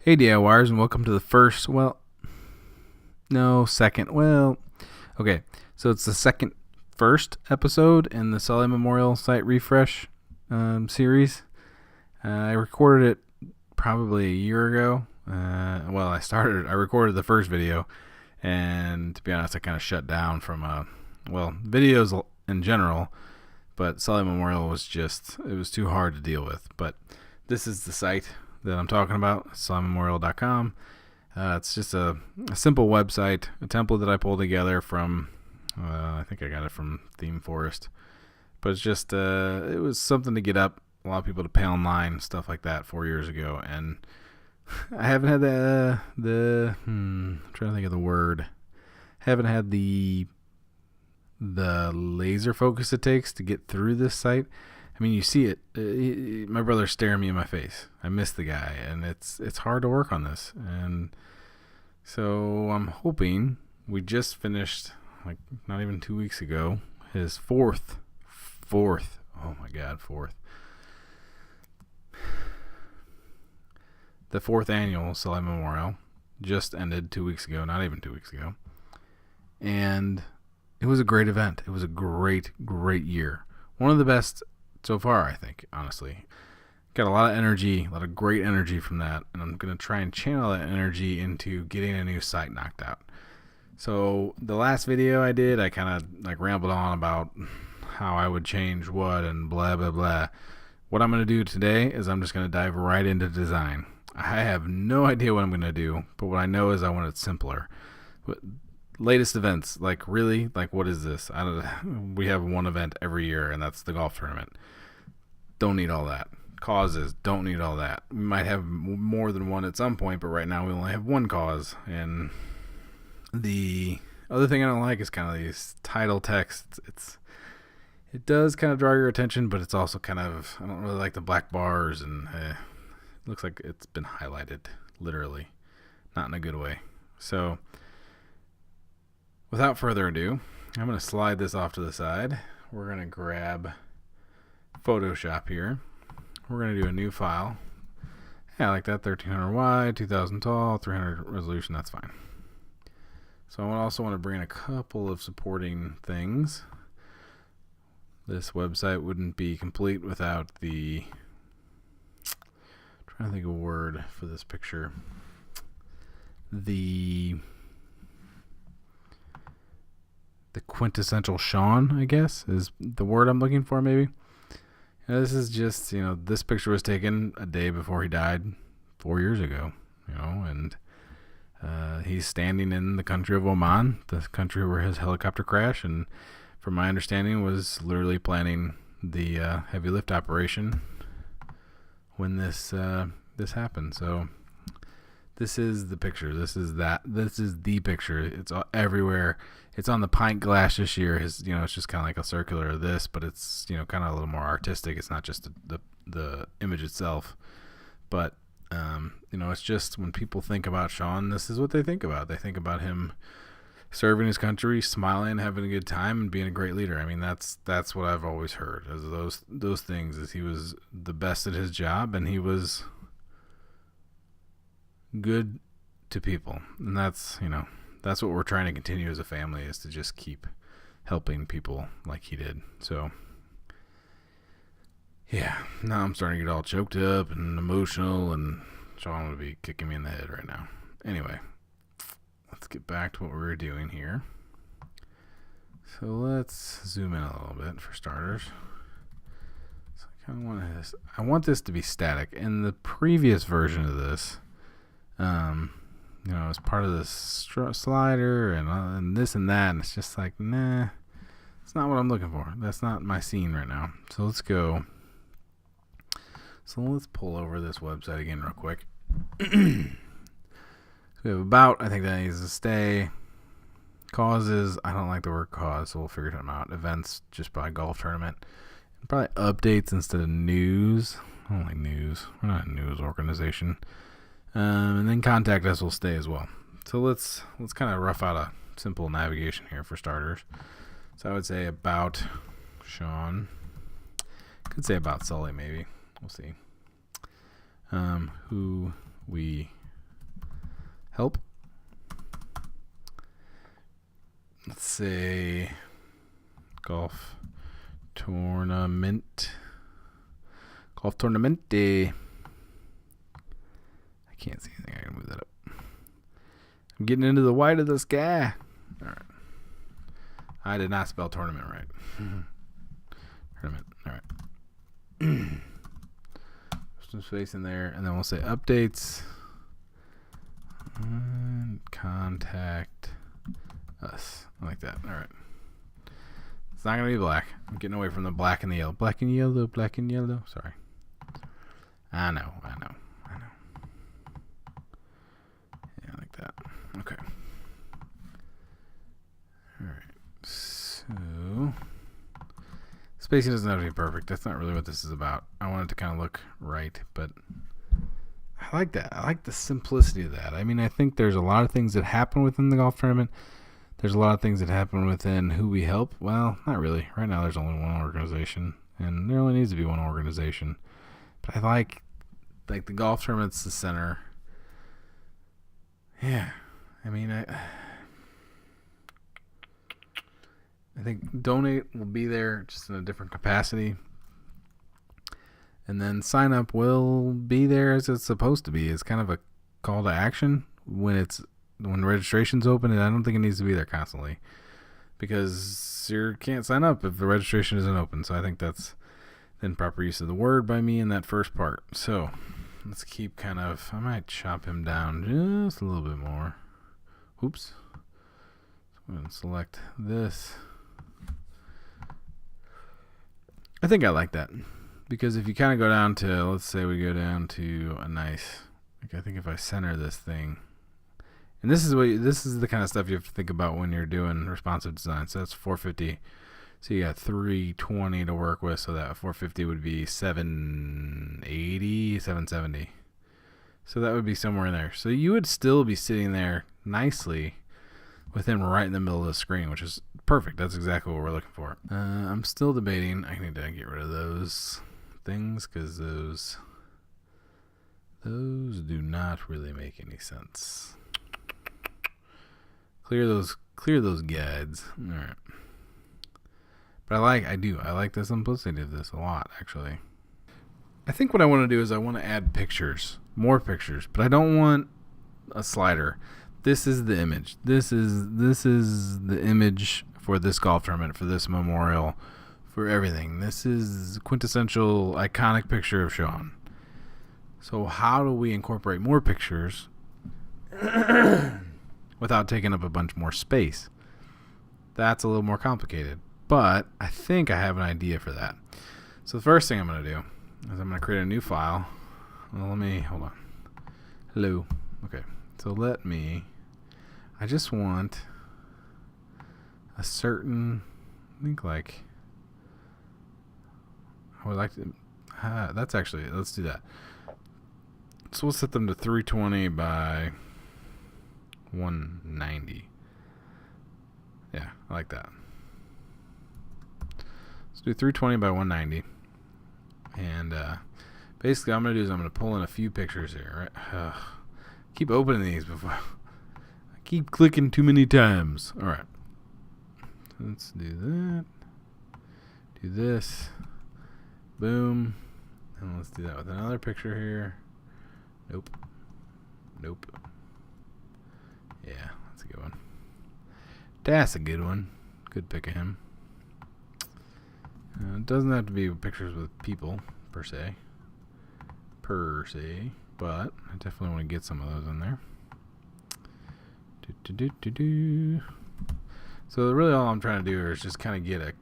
Hey DIYers, and welcome to the so it's the first episode in the Sully Memorial Site Refresh series. I recorded it probably a year ago. I recorded the first video, and to be honest, I kind of shut down from videos in general, but Sully Memorial was too hard to deal with. But this is the site that I'm talking about, sullymemorial.com. It's just a simple website, a template that I pulled together from, I think I got it from Theme Forest. But it's just, it was something to get up a lot of people to pay online, stuff like that 4 years ago. And I haven't had I'm trying to think of the word. Haven't had the laser focus it takes to get through this site. I mean, you see it. My brother's staring me in my face. I miss the guy, and it's hard to work on this. And so I'm hoping we just finished, like not even 2 weeks ago, his fourth. Oh my God, fourth. The fourth annual Sully Memorial just ended 2 weeks ago. Not even 2 weeks ago, and it was a great event. It was a great year. One of the best so far, I think, honestly. Got a lot of energy, a lot of great energy from that, and I'm going to try and channel that energy into getting a new site knocked out. So the last video I did, I kind of rambled on about how I would change what and blah, blah, blah. What I'm going to do today is I'm just going to dive right into design. I have no idea what I'm going to do, but what I know is I want it simpler. Latest events, what is this? We have one event every year, and that's the golf tournament. Don't need all that. Causes, don't need all that. We might have more than one at some point, but right now we only have one cause. And the other thing I don't like is kind of these title texts. It does kind of draw your attention, but it's also kind of, I don't really like the black bars, and it looks like it's been highlighted, literally, not in a good way. So without further ado, I'm going to slide this off to the side. We're going to grab Photoshop here. We're going to do a new file. Yeah, I like that. 1300 wide, 2000 tall, 300 resolution. That's fine. So I also want to bring in a couple of supporting things. This website wouldn't be complete without I'm trying to think of a word for this picture. The quintessential Sean, I guess, is the word I'm looking for, maybe. This is just, this picture was taken a day before he died 4 years ago, and he's standing in the country of Oman, the country where his helicopter crashed, and from my understanding was literally planning the heavy lift operation when this happened. So this is the picture. This is the picture. It's everywhere. It's on the pint glass this year. It's just kind of like a circular of this, but it's, kind of a little more artistic. It's not just the image itself, but, it's just when people think about Sean, this is what they think about. They think about him serving his country, smiling, having a good time, and being a great leader. I mean, that's what I've always heard. As those things, is he was the best at his job, and he was good to people, and that's what we're trying to continue as a family, is to just keep helping people like he did. So yeah, now I'm starting to get all choked up and emotional, and Sean would be kicking me in the head right now. Anyway, let's get back to what we were doing here. So let's zoom in a little bit for starters. So I want this to be static. In the previous version of this, as part of this slider and this and that, and it's just like, nah, it's not what I'm looking for. That's not my scene right now. So let's go. So let's pull over this website again real quick. We have about, I think that needs to stay. Causes, I don't like the word cause, so we'll figure something out. Events, just by golf tournament. And probably updates instead of news. I don't like news. We're not a news organization. And then contact us will stay as well. So let's kind of rough out a simple navigation here for starters. So I would say about Sean. Could say about Sully maybe. We'll see. Who we help. Let's say golf tournament. Golf tournament. I can't see anything. I can move that up. I'm getting into the white of the sky. All right. I did not spell tournament right. Tournament. All right. Some space in there, and then we'll say updates. And contact us. I like that. All right. It's not going to be black. I'm getting away from the black and the yellow. Black and yellow, black and yellow. Sorry. I know. Yeah, I like that. Okay. All right. So, spacing doesn't have to be perfect. That's not really what this is about. I want it to kind of look right, but I like that. I like the simplicity of that. I mean, I think there's a lot of things that happen within the golf tournament. There's a lot of things that happen within who we help. Well, not really. Right now there's only one organization, and there only needs to be one organization. But I like the golf tournament's the center. Yeah. I mean, I think donate will be there just in a different capacity. And then sign up will be there as it's supposed to be. It's kind of a call to action when registration's open, and I don't think it needs to be there constantly because you can't sign up if the registration isn't open. So I think that's the improper use of the word by me in that first part. So let's keep I might chop him down just a little bit more. Oops. So I'm going to select this. I think I like that. Because if you kind of go down to, let's say we go down to a nice, I think if I center this thing, and this is the kind of stuff you have to think about when you're doing responsive design. So that's 450. So you got 320 to work with. So that 450 would be 780, 770. So that would be somewhere in there. So you would still be sitting there nicely with him right in the middle of the screen, which is perfect. That's exactly what we're looking for. I'm still debating. I need to get rid of those things because those do not really make any sense. Clear those guides. All right. But I like the simplicity of this a lot, actually. I think what I want to do is I want to add pictures, more pictures, but I don't want a slider. This is the image. This is the image for this golf tournament, for this memorial, for everything. This is quintessential iconic picture of Sean. So how do we incorporate more pictures without taking up a bunch more space? That's a little more complicated, but I think I have an idea for that. So the first thing I'm going to do is I'm going to create a new file. Well, hold on. Hello. Okay. So I just want a certain, I would like to, let's do that. So we'll set them to 320 by 190. Yeah, I like that. Let's do 320 by 190. And basically what I'm going to do is I'm going to pull in a few pictures here, right? Keep opening these before. I keep clicking too many times. All right. Let's do that. Do this. Boom. And let's do that with another picture here. Nope. Yeah, that's a good one. That's a good one. Good pick of him. It doesn't have to be pictures with people, per se. But I definitely want to get some of those in there. So really all I'm trying to do is just kind of get a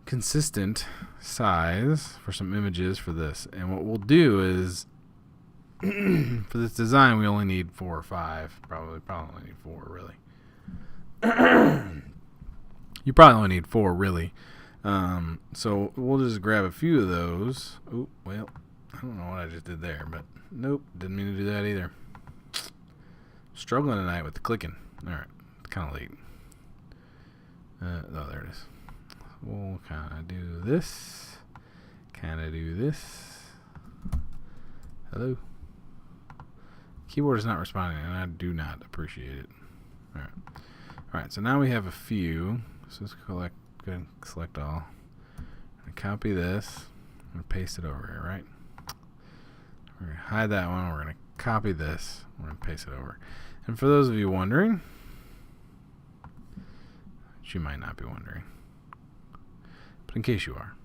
consistent size for some images for this. And what we'll do is for this design we only need 4 or 5. Probably only need 4 really. You probably only need 4 really. So we'll just grab a few of those. Oh, well, I don't know what I just did there, but nope, didn't mean to do that either. Struggling tonight with the clicking. All right, it's kind of late. Oh, there it is. We'll kind of do this. Hello? Keyboard is not responding, and I do not appreciate it. Alright. Alright, so now we have a few. So let's go ahead and select all. I'm going to copy this and paste it over here, right? We're going to hide that one. We're going to copy this. We're going to paste it over. And for those of you wondering, which you might not be wondering, but in case you are,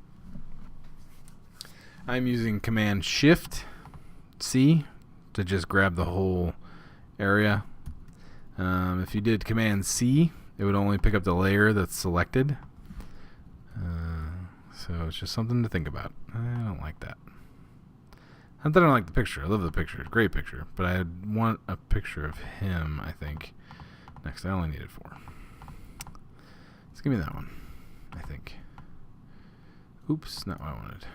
I'm using Command-Shift-C to just grab the whole area. If you did Command-C, it would only pick up the layer that's selected. So it's just something to think about. I don't like that. Not that I don't like the picture. I love the picture. It's a great picture. But I want a picture of him, I think. Next, I only needed 4. Let's give me that one, I think. Oops, not what I wanted.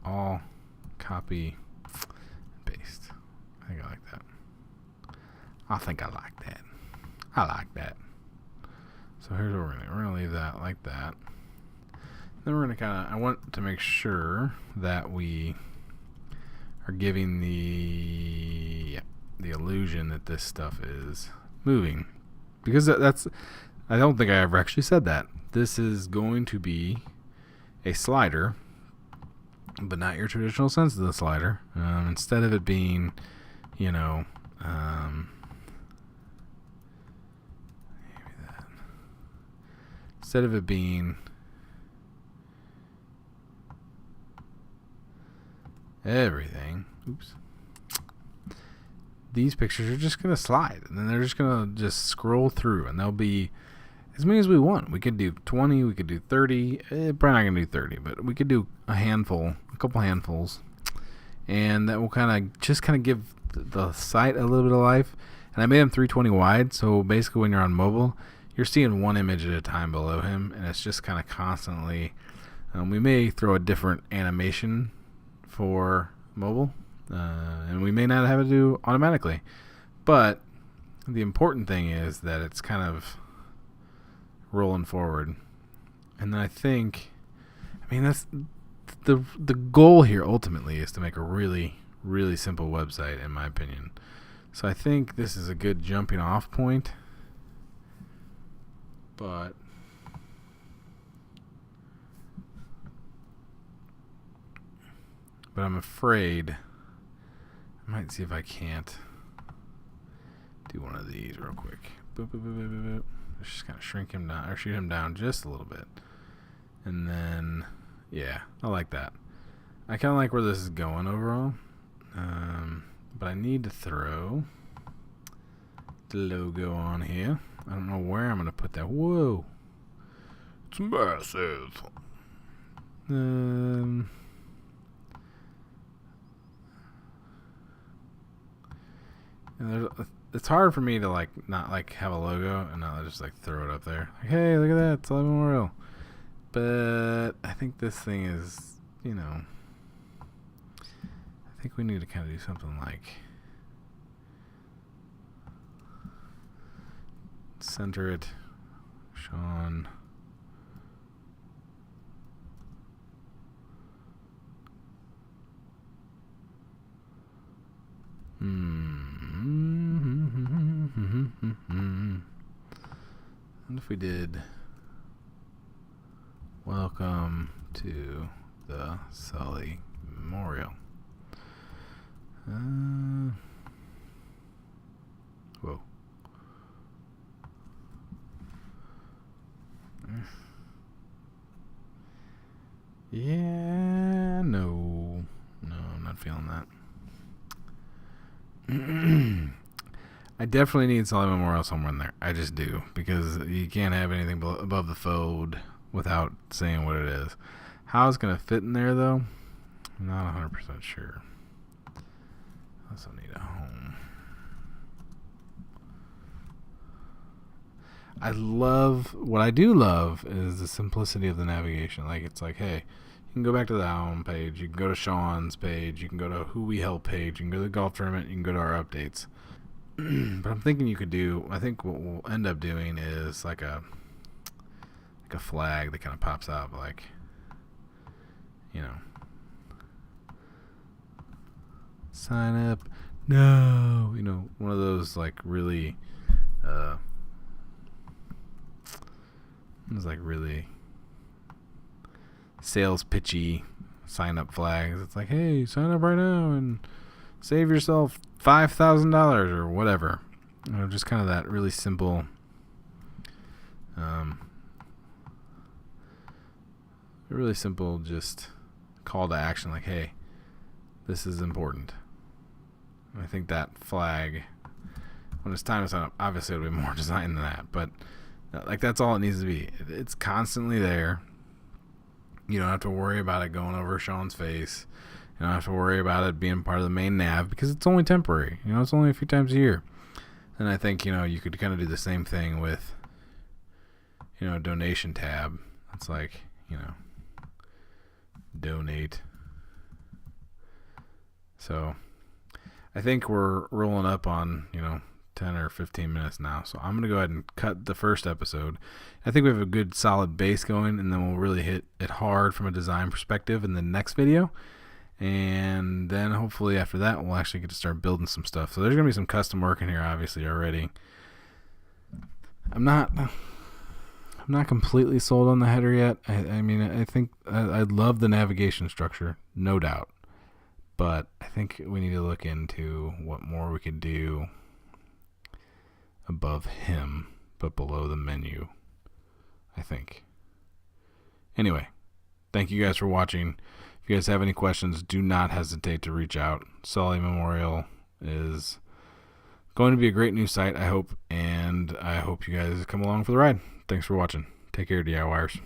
All, copy, paste. I think I like that. I think I like that. I like that. So here's what we're gonna leave that like that. Then we're gonna I want to make sure that we are giving the illusion that this stuff is moving, because that's, I don't think I ever actually said that. This is going to be a slider, but not your traditional sense of the slider. Instead of it being, maybe that. Instead of it being everything, oops, these pictures are just going to slide, and then they're just going to just scroll through, and they'll be as many as we want. We could do 20, we could do 30, probably not going to do 30, but we could do a couple handfuls, and that will kind of give the site a little bit of life. And I made them 320 wide, so basically when you're on mobile, you're seeing one image at a time below him, and it's just kind of constantly, we may throw a different animation for mobile, and we may not have it do automatically, but the important thing is that it's kind of rolling forward. And then that's the goal here ultimately is to make a really, really simple website, in my opinion. So I think this is a good jumping off point, but I'm afraid I might see if I can't do one of these real quick. Boop, boop, boop, boop, boop. Let's just kind of shrink him down, or shoot him down just a little bit. And then, yeah, I like that. I kind of like where this is going overall. But I need to throw the logo on here. I don't know where I'm going to put that. Whoa. It's massive. And it's hard for me to not have a logo and not just throw it up there. Like, hey, look at that, Sully Memorial. But I think this thing is, I think we need to kind of do something like center it, Sean. What if we did welcome to the Sully Memorial? Whoa. Yeah, no, I'm not feeling that. I definitely need Sully Memorial somewhere in there. I just do, because you can't have anything above the fold without saying what it is. How it's going to fit in there, though, I'm not 100% sure. I also need a home. What I do love is the simplicity of the navigation. It's like, hey, you can go back to the home page, you can go to Sean's page, you can go to who we help page, you can go to the golf tournament, you can go to our updates. But I'm thinking I think what we'll end up doing is like a flag that kind of pops out, sign up. No. One of those like really, it was like really sales pitchy sign up flags. It's like, hey, sign up right now and save yourself $5,000 or whatever. Just kind of that really simple, just call to action. Like, hey, this is important. And I think that flag, when it's time to sign up, obviously it'll be more designed than that, but like that's all it needs to be. It's constantly there. You don't have to worry about it going over Sean's face. You don't have to worry about it being part of the main nav because it's only temporary. It's only a few times a year. And I think, you could kind of do the same thing with, a donation tab. It's like, donate. So I think we're rolling up on, 10 or 15 minutes now. So I'm going to go ahead and cut the first episode. I think we have a good solid base going, and then we'll really hit it hard from a design perspective in the next video. And then hopefully after that, we'll actually get to start building some stuff. So there's going to be some custom work in here, obviously, already. I'm not completely sold on the header yet. I think I love the navigation structure, no doubt. But I think we need to look into what more we could do above him, but below the menu, I think. Anyway, thank you guys for watching. If you guys have any questions, do not hesitate to reach out. Sully Memorial is going to be a great new site, I hope, and I hope you guys come along for the ride. Thanks for watching. Take care, DIYers.